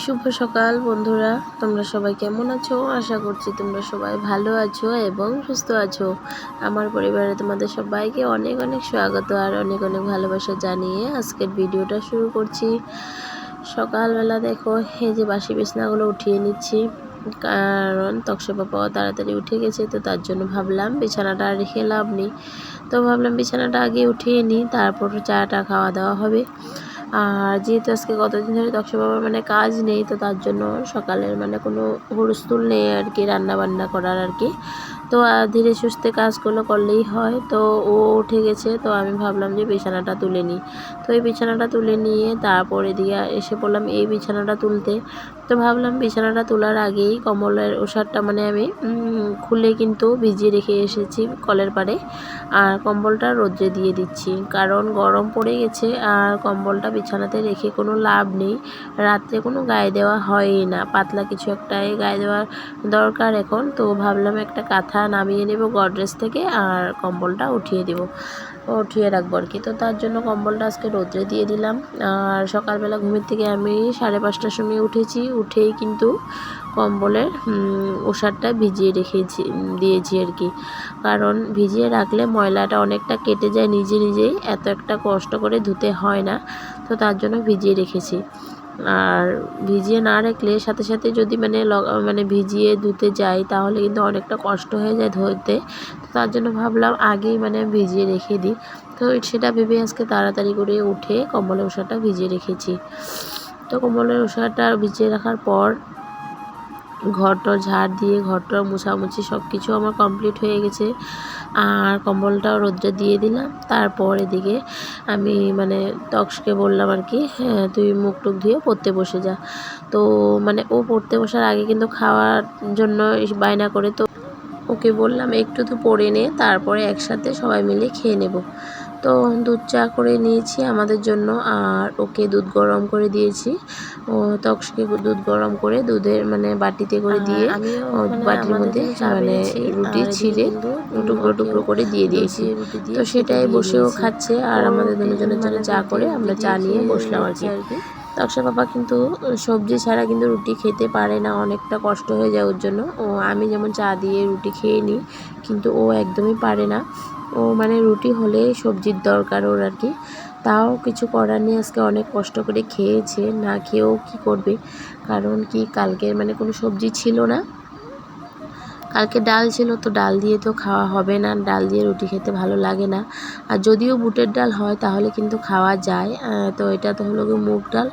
শুভ সকাল বন্ধুরা, তোমরা সবাই কেমন আছো? আশা করছি তোমরা সবাই ভালো আছো এবং সুস্থ আছো। আমার পরিবারে তোমাদের সবাইকে অনেক অনেক স্বাগত আর অনেক অনেক ভালোবাসা জানিয়ে আজকের ভিডিওটা শুরু করছি। সকালবেলা দেখো এই যে বাসি বিছনাগুলো উঠিয়ে নিচ্ছি, কারণ তকসে পাপাও তাড়াতাড়ি উঠে গেছে, তো তার জন্য ভাবলাম বিছানাটা রেখে লাভ নেই। তো ভাবলাম বিছানাটা আগে উঠিয়ে নিই, তারপর চাটা খাওয়া দাওয়া হবে। আর যেহেতু আজকে কতদিন ধরে তকসে বাবার কাজ নেই, তো তার জন্য সকালের কোনো হুড়স্থুল নেই আর কি, রান্না বান্না করার আর কি। তো ধীরে সুস্থে কাজগুলো করলেই হয়। তো ও উঠে গেছে, তো আমি ভাবলাম যে বিছানাটা তুলে নিই। তো এই বিছানাটা তুলে নিয়ে তারপর এদিকে এসে পড়লাম এই বিছানাটা তুলতে। তো ভাবলাম বিছানাটা তোলার আগেই কম্বলের ওষারটা আমি খুলে কিন্তু ভিজিয়ে রেখে এসেছি কলের পাড়ে, আর কম্বলটা রোদ্রে দিয়ে দিচ্ছি, কারণ গরম পড়ে গেছে আর কম্বলটা বিছানাতে রেখে কোনো লাভ নেই। রাত্রে কোনো গায়ে দেওয়া হয়ই না, পাতলা কিছু একটাই গায়ে দেওয়ার দরকার এখন। তো ভাবলাম একটা কাঁথা নামিয়ে নেব গডরেজ থেকে আর কম্বলটা উঠিয়ে রাখবো আর কি। তো তার জন্য কম্বলটা আজকে রোদ্রে দিয়ে দিলাম। আর সকালবেলা ঘুমের থেকে আমি 5:30টার সময় উঠেছি, উঠেই কিন্তু কম্বলের ওষারটা ভিজিয়ে দিয়েছি আর কি, কারণ ভিজিয়ে রাখলে ময়লাটা অনেকটা কেটে যায় নিজেই, এত একটা কষ্ট করে ধুতে হয় না। তো তার জন্য ভিজিয়ে রেখেছি। আর ভিজিয়ে না রাখলে সাথে সাথে যদি ভিজিয়ে ধুতে যাই তাহলে কিন্তু অনেকটা কষ্ট হয়ে যায় ধুতে। তো তার জন্য ভাবলাম আগেই ভিজিয়ে রেখে দিই। তো সেটা ভেবে আজকে তাড়াতাড়ি করে উঠে কম্বলের ওষারটা ভিজিয়ে রেখেছি। তো কম্বলের ওষারটা ভিজিয়ে রাখার পর ঘরটা ঝাড় দিয়ে ঘরটা মোছামুছি সব কিছু আমার কমপ্লিট হয়ে গেছে। আর কম্বলটাও রোদ্রে দিয়ে দিলাম। তারপর এদিকে আমি তক্সকে বললাম আর কি, হ্যাঁ তুই মুখ টুক ধুয়ে পড়তে বসে যা। তো ও পড়তে বসার আগে কিন্তু খাওয়ার জন্য বায়না করে, তো ওকে বললাম একটু তো পড়ে নে, তারপরে একসাথে সবাই মিলে খেয়ে নেব। তো দুধ চা করে নিয়েছি আমাদের জন্য, আর ওকে দুধ গরম করে দিয়েছি। ও তক্সকে দুধ গরম করে দুধের বাটিতে করে দিয়ে বাটির মধ্যে রুটি ছিঁড়ে টুকরো টুকরো করে দিয়ে দিয়েছি। তো সেটাই বসেও খাচ্ছে, আর আমাদের দুজনের জন্য চা করে আমরা চা নিয়ে বসলাম আর কি। তক্সা পাপা কিন্তু সবজি ছাড়া কিন্তু রুটি খেতে পারে না, অনেকটা কষ্ট হয়ে যায় ওর জন্য। আমি যেমন চা দিয়ে রুটি খেয়ে নিই, কিন্তু ও একদমই পারে না। ও রুটি হলে সবজির দরকার ওর আর কি। তাও কিছু করার নেই, আজকে অনেক কষ্ট করে খেয়েছে, না খেয়েও কি করবে, কারণ কি কালকের কোনো সবজি ছিল না। কালকে ডাল ছিল, তো ডাল দিয়ে তো খাওয়া হবে না, ডাল দিয়ে রুটি খেতে ভালো লাগে না। আর যদিও বুটের ডাল হয় তাহলে কিন্তু খাওয়া যায়। তো এটা তো হলো মুগ ডাল,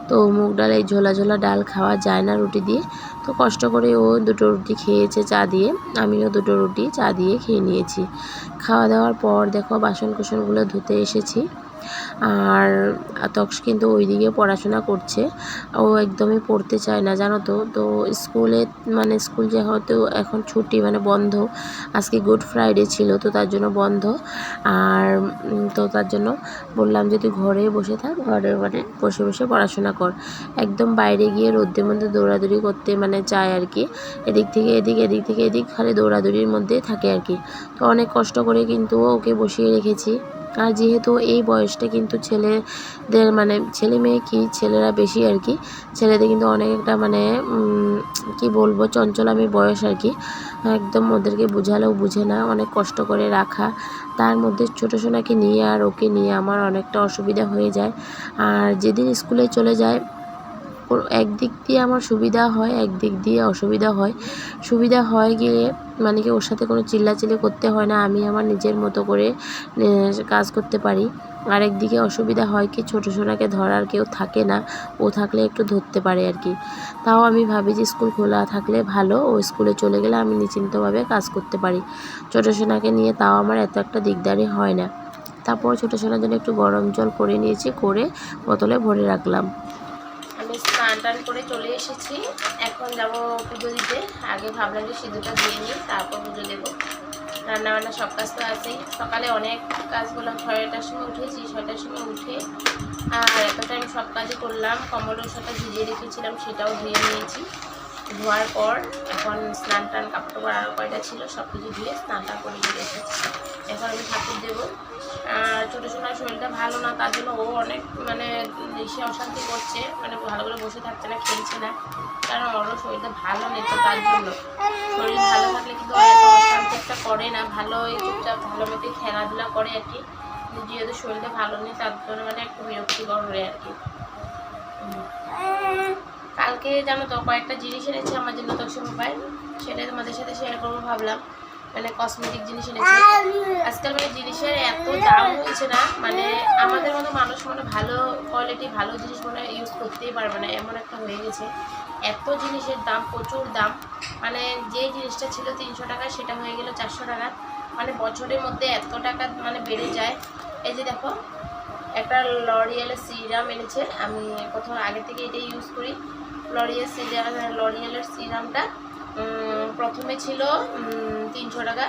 তো মুগ ডাল এই ঝোলা ঝোলা ডাল খাওয়া যায় না রুটি দিয়ে। তো কষ্ট করে ও দুটো রুটি খেয়েছে চা দিয়ে, আমিও দুটো রুটি চা দিয়ে খেয়ে নিয়েছি। খাওয়া দাওয়ার পর দেখো বাসন কুসনগুলো ধুতে এসেছি। আর তক্স কিন্তু ওইদিকে পড়াশোনা করছে, ও একদমই পড়তে চায় না জানো তো। তো স্কুলে স্কুল যে হয়তো এখন ছুটি বন্ধ, আজকে গুড ফ্রাইডে ছিল, তো তার জন্য বন্ধ। আর তো তার জন্য বললাম যে তুই ঘরে বসে থাক, ঘরে বসে বসে পড়াশোনা কর, একদম বাইরে গিয়ে রোদ্রের মধ্যে দৌড়াদৌড়ি করতে চায় আর কি। এদিক থেকে এদিক, এদিক থেকে এদিক, খালি দৌড়াদৌড়ির মধ্যে থাকে আর কি। তো অনেক কষ্ট করে কিন্তু ওকে বসিয়ে রেখেছি। আর যেহেতু এই বয়সটা কিন্তু ছেলেদের ছেলে মেয়ে কি ছেলেরা বেশি আর কি, ছেলেদের কিন্তু অনেকটা কি বলবো চঞ্চলামি বয়স আর কি। একদম ওদেরকে বোঝালেও বুঝে না, অনেক কষ্ট করে রাখা। তার মধ্যে ছোটো সোনাকে নিয়ে আর ওকে নিয়ে আমার অনেকটা অসুবিধা হয়ে যায়। আর যেদিন স্কুলে চলে যায় একদিক দিয়ে আমার সুবিধা হয়, একদিক দিয়ে অসুবিধা হয়। সুবিধা হয় গিয়ে কি ওর সাথে কোনো চিল্লাচিল্লি করতে হয় না, আমি আমার নিজের মতো করে কাজ করতে পারি। আরেকদিকে অসুবিধা হয় কি ছোটো সোনাকে ধরার কেউ থাকে না, ও থাকলে একটু ধরতে পারে আর কি। তাও আমি ভাবি যে স্কুল খোলা থাকলে ভালো, ও স্কুলে চলে গেলে আমি নিশ্চিন্তভাবে কাজ করতে পারি। ছোটো সোনাকে নিয়ে তাও আমার এত একটা দিকদারি হয় না। তারপর ছোটো সোনার জন্য একটু গরম জল করে নিয়েছি, করে বোতলে ভরে রাখলাম। আমি স্নান টান করে চলে এসেছি, এখন যাবো পুজো দিতে। আগে ভাবলাম যে সিঁদুরটা দিয়ে নিই, তারপর পুজো দেবো। রান্নাবান্না সব কাজ তো আছেই, সকালে অনেক কাজ করলাম, 6টার সময় উঠেছি, 6টার সময় উঠে আর এতটা আমি সব কাজই করলাম। কম্বলের সাথে ভিজিয়ে রেখেছিলাম, সেটাও ধুয়ে নিয়েছি। ধোয়ার পর এখন স্নান টান কাপড় আরও কয়টা ছিল সব কিছু ধুয়ে স্নানটা করে দিয়ে এসেছি। এখন আমি ঠাকুর দেবো, ছোটো সোনার শরীরটা ভালো না, তার জন্য ও অনেক মানে সে অশান্তি করছে, মানে ভালো করে বসে থাকছে না, খেলছে না, কারণ ওরও শরীরটা ভালো নেই। তো তার জন্য শরীর ভালো থাকলে কিন্তু এত অশান্তি একটা করে না, ভালো চুপচাপ ভালো মতো খেলাধুলা করে আর কি। যেহেতু শরীরটা ভালো নেই তার জন্য মানে একটু বিরক্তিকর হয়ে আর কি। কালকে জানো তো কয়েকটা জিনিস এনেছে আমার জন্য দক্ষ মোবাইল, সেটাই তোমাদের সাথে শেয়ার করবো ভাবলাম। মানে কসমেটিক জিনিস এনেছে। আজকাল মানে জিনিসের এত দাম হয়েছে না, মানে আমাদের মতো মানুষ মানে ভালো কোয়ালিটি ভালো জিনিস মানে ইউজ করতেই পারবে না, এমন একটা হয়ে গেছে। এত জিনিসের দাম, প্রচুর দাম। মানে যে জিনিসটা ছিল 300 টাকা সেটা হয়ে গেল 400 টাকা। মানে বছরের মধ্যে এত টাকা মানে বেড়ে যায়। এই যে দেখো একটা লরিয়ালের সিরাম এনেছে, আমি প্রথম আগে থেকে এটাই ইউজ করি। লরিয়ালের সিরামটা প্রথমে ছিল 300 টাকা,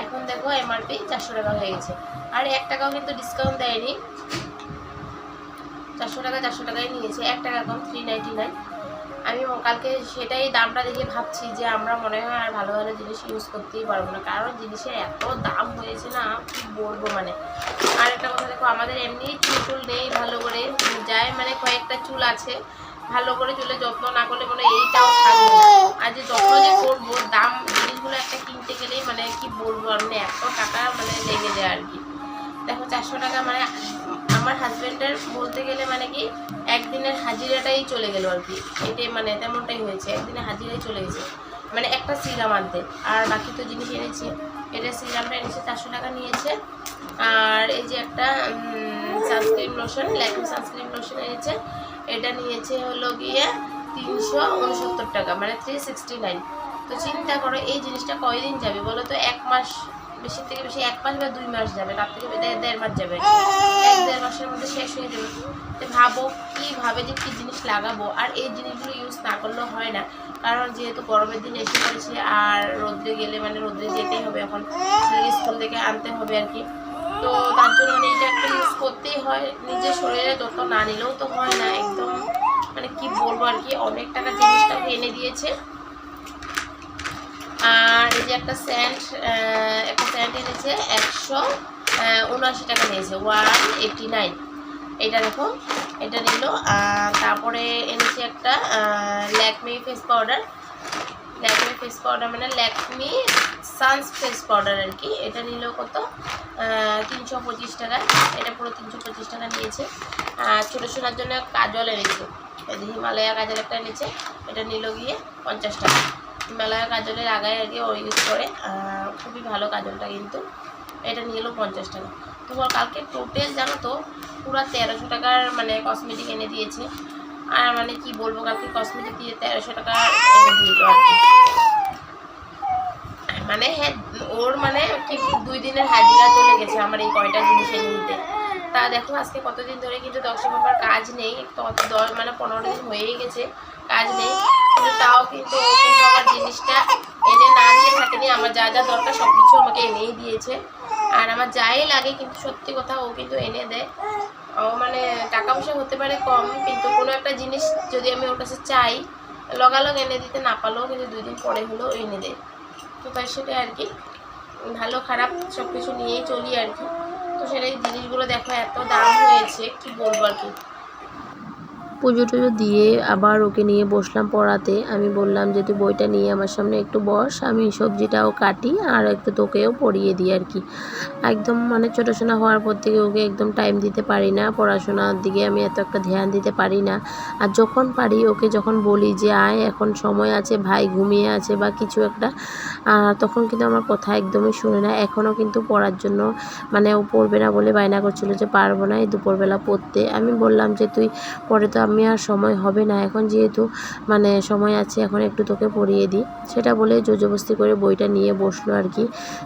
এখন দেখো এমআরপি 400 টাকা হয়ে গেছে। আর 1 টাকাও কিন্তু ডিসকাউন্ট দেয়নি, 400 টাকায় নিয়েছে, 1 টাকা কম, 399। আমি কালকে সেটাই দামটা দেখে ভাবছি যে আমরা মনে হয় আর ভালো ভালো জিনিস ইউজ করতেই পারবো না, কারণ জিনিসের এত দাম হয়েছে না কি বলবো। মানে আর একটা কথা দেখো, আমাদের এমনি চুল নেই ভালো করে, যায় মানে কয়েকটা চুল আছে, ভালো করে চুলে যত্ন না করলে মানে এইটাও থাকবে না। আর যে যত্ন যে করবো, দাম জিনিসগুলো একটা কিনতে গেলেই মানে কি বলবো, মানে এত টাকা মানে লেগে যায় আর কি। দেখো 400 টাকা মানে আমার হাজব্যান্ডের বলতে গেলে মানে কি একদিনের হাজিরাটাই চলে গেল আর কি, এটাই মানে তেমনটাই হয়েছে, একদিনের হাজিরাই চলে গেছে মানে একটা সিরাম আনতে। আর বাকি তো জিনিস এনেছে, এটা সিরামটা এনেছে 400 টাকা নিয়েছে। আর এই যে একটা sunscreen lotion, Lakme sunscreen lotion এনেছে, এটা নিয়েছে হলো গিয়ে 369 টাকা, মানে 369। তো চিন্তা করো এই জিনিসটা কয়দিন যাবে বলো তো? 1 মাস, বেশি থেকে বেশি 1 মাস বা 2 মাস যাবে, তার থেকে 1.5 মাস যাবে, 1-1.5 মাসের মধ্যে শেষ হয়ে যাবে। তো ভাবো কীভাবে যে কী জিনিস লাগাবো। আর এই জিনিসগুলো ইউজ না করলেও হয় না, কারণ যেহেতু গরমের দিন এসে পড়েছে, আর রোদ্রে গেলে মানে রোদ্রে যেতেই হবে, এখন স্কুল থেকে আনতে হবে আর কি। তো তার জন্য মানে এটা একটা ইউজ করতেই হয়, নিজের শরীরে যত্ন না নিলেও তো হয় না একদম। মানে কি বলবো আর কি, অনেক টাকা জিনিসটাকে এনে দিয়েছে। আর এই যে একটা স্যান্ড এনেছে 179 টাকা নিয়েছে, 189। এটা দেখো, এটা নিল। তারপরে এনেছে একটা ল্যাকমি ফেস পাউডার, মানে ল্যাকমি সানস ফেস পাউডার আর কি। এটা নিল কত? 325 টাকা, এটা পুরো 325 টাকা নিয়েছে। ছোটো সোনার জন্য কাজল এনেছে, হিমালয়া কাজল একটা এনেছে, এটা নিল গিয়ে 50 টাকা। হিমালয়া কাজলের আগায় আর কি ও ইউজ করে, খুবই ভালো কাজলটা কিন্তু। এটা নিয়ে এলো 50 টাকা। তো কালকে টোটাল জানো তো পুরো 1300 টাকার মানে কসমেটিক এনে দিয়েছে। আর মানে কি বলবো, কালকে কসমেটিক দিয়ে 1300 টাকা এনে দিয়েছিল আর কি। মানে হ্যাঁ, ওর মানে কি 2 দিনের হাজিরা চলে গেছে আমার এই কয়টা জিনিস এনে দিতে। তা দেখো আজকে কতদিন ধরে কিন্তু দক্ষ বাবার কাজ নেই, মানে 15 দিন হয়েই গেছে কাজ নেই, কিন্তু তাও কিন্তু ও কিন্তু আমার জিনিসটা এনে না দিয়ে থাকেনি। আমার যা যা দরকার সব কিছু আমাকে এনেই দিয়েছে, আর আমার যাই লাগে কিন্তু সত্যি কথা ও কিন্তু এনে দেয়। ও মানে টাকা পয়সা হতে পারে কম, কিন্তু কোনো একটা জিনিস যদি আমি ওর কাছে চাই, লগালগ এনে দিতে না পারলেও কিন্তু 2 দিন পরে হলেও এনে দেয়। তো তাই সেটাই আর কি, ভালো খারাপ সব কিছু নিয়েই চলি আর কি। তো সেটাই জিনিসগুলো দেখো এত দাম হয়েছে কি বলবো আর কি। পুজো টুজো দিয়ে আবার ওকে নিয়ে বসলাম পড়াতে। আমি বললাম যে তুই বইটা নিয়ে আমার সামনে একটু বস, আমি সবজিটাও কাটি আর একটু তোকেও পড়িয়ে দিই আর কি। একদম মানে ছোটো সোনা হওয়ার পর থেকে ওকে একদম টাইম দিতে পারি না, পড়াশোনার দিকে আমি এত একটা ধ্যান দিতে পারি না। আর যখন পারি ওকে যখন বলি যে আয় এখন সময় আছে, ভাই ঘুমিয়ে আছে বা কিছু একটা, তখন কিন্তু আমার কথা একদমই শুনে না। এখনও কিন্তু পড়ার জন্য মানে ও পড়বে না বলে বায়না করছিল যে পারবো না এই দুপুরবেলা পড়তে। আমি বললাম যে তুই পরে তো আমি আর সময় হবে না, এখন যেহেতু মানে সময় আছে এখন একটু তোকে পড়িয়ে দিই, সেটা বলে জোরজবস্তি করে বইটা নিয়ে বসলো আর কি।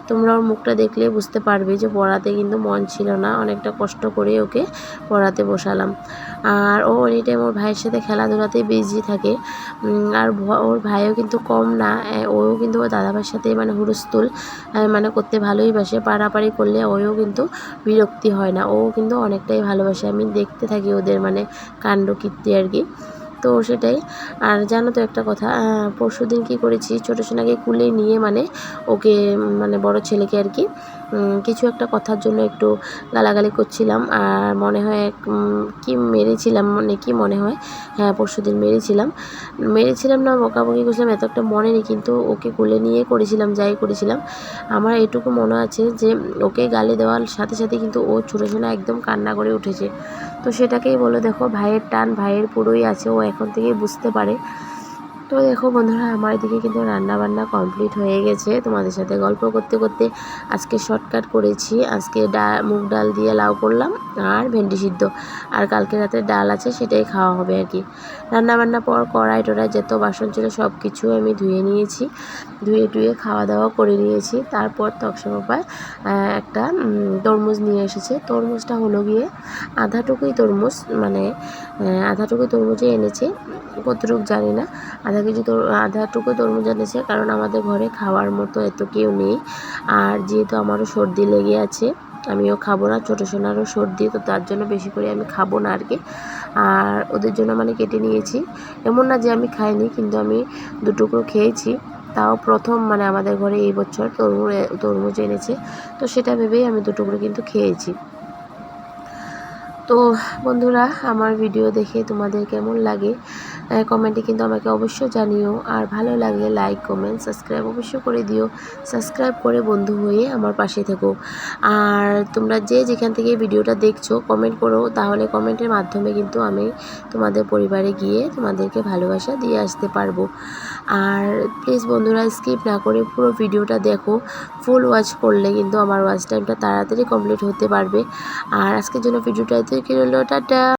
তোমরা ওর মুখটা দেখলে বুঝতে পারবে যে পড়াতে কিন্তু মন ছিল না, অনেকটা কষ্ট করে ওকে পড়াতে বসালাম। আর ও এনি টাইম ওর ভাইয়ের সাথে খেলাধুলাতে বিজি থাকে। আর ওর ভাইও কিন্তু কম না, ও কিন্তু ওর দাদাভাইয়ের সাথে মানে হুলস্থুল মানে করতে ভালোই বাসে, পাড়াপাড়ি করলে ওও কিন্তু বিরক্তি হয় না, ও কিন্তু অনেকটাই ভালোবাসে। আমি দেখতে থাকি ওদের মানে কাণ্ডকীর্তি আর কি। তো সেটাই। আর জানো তো একটা কথা, পরশুদিন কী করেছি, ছোটো সোনাকে কুলে নিয়ে মানে ওকে মানে বড় ছেলেকে আর কি কিছু একটা কথার জন্য একটু গালাগালি করছিলাম। আর মনে হয় কি মেরেছিলাম, মানে কি মনে হয়, হ্যাঁ পরশুদিন মেরেছিলাম না বকাবকি করছিলাম এত একটা মনে নেই, কিন্তু ওকে কোলে নিয়ে করেছিলাম, যাই করেছিলাম। আমার এটুকু মনে আছে যে ওকে গালি দেওয়ার সাথে সাথে কিন্তু ও ছোটো সোনা একদম কান্না করে উঠেছে। তো সেটাকেই বলে দেখো ভাইয়ের টান ভাইয়ের পুরোই আছে, ও এখন থেকেই বুঝতে পারে। তো দেখো বন্ধুরা, আমার এদিকে কিন্তু রান্না বান্না কমপ্লিট হয়ে গেছে। তোমাদের সাথে গল্প করতে করতে আজকে শর্টকাট করেছি। আজকে মুগ ডাল দিয়ে লাউ করলাম আর ভেন্ডি সিদ্ধ, আর কালকে রাতের ডাল আছে সেটাই খাওয়া হবে আর কি। রান্না বান্নার পর কড়াই টড়াই যত বাসন ছিল সব কিছু আমি ধুয়ে নিয়েছি, ধুয়ে টুয়ে খাওয়া দাওয়া করে নিয়েছি। তারপর তক্সা বাবা একটা তরমুজ নিয়ে এসেছে। তরমুজটা হলো গিয়ে আধাটুকুই তরমুজ, মানে আধাটুকুই তরমুজে এনেছে, কতটুকু জানি না। আধাটুকু তরমুজ এনেছে, কারণ আমাদের ঘরে খাওয়ার মতো এত কেউ নেই। আর যেহেতু আমারও সর্দি লেগে আছে, আমিও খাবো না, ছোটো সোনারও সর্দি, তো তার জন্য বেশি করে আমি খাবো না আর কি। আর ওদের জন্য মানে কেটে নিয়েছি। এমন না যে আমি খাইনি, কিন্তু আমি দুটুকরো খেয়েছি। তাও প্রথম মানে আমাদের ঘরে এই বছর তরমুজ এনেছে, তো সেটা ভেবেই আমি দুটুকরো কিন্তু খেয়েছি। তো বন্ধুরা, আমার ভিডিও দেখে তোমাদের কেমন লাগে কমেন্টে কিন্তু আমাকে অবশ্যই জানিও। আর ভালো লাগলে লাইক কমেন্ট সাবস্ক্রাইব অবশ্যই করে দিও। সাবস্ক্রাইব করে বন্ধু হয়ে আমার পাশে থেকো। আর তোমরা যে যেখান থেকে ভিডিওটা দেখছো কমেন্ট করো, তাহলে কমেন্টের মাধ্যমে কিন্তু আমি তোমাদের পরিবারে গিয়ে তোমাদেরকে ভালোবাসা দিয়ে আসতে পারবো। আর প্লিজ বন্ধুরা, স্কিপ না করে পুরো ভিডিওটা দেখো। ফুল ওয়াচ করলে কিন্তু আমার ওয়াচ টাইমটা তাড়াতাড়ি কমপ্লিট হতে পারবে। আর আজকের জন্য ভিডিওটা এতই কি রইল, টাটা।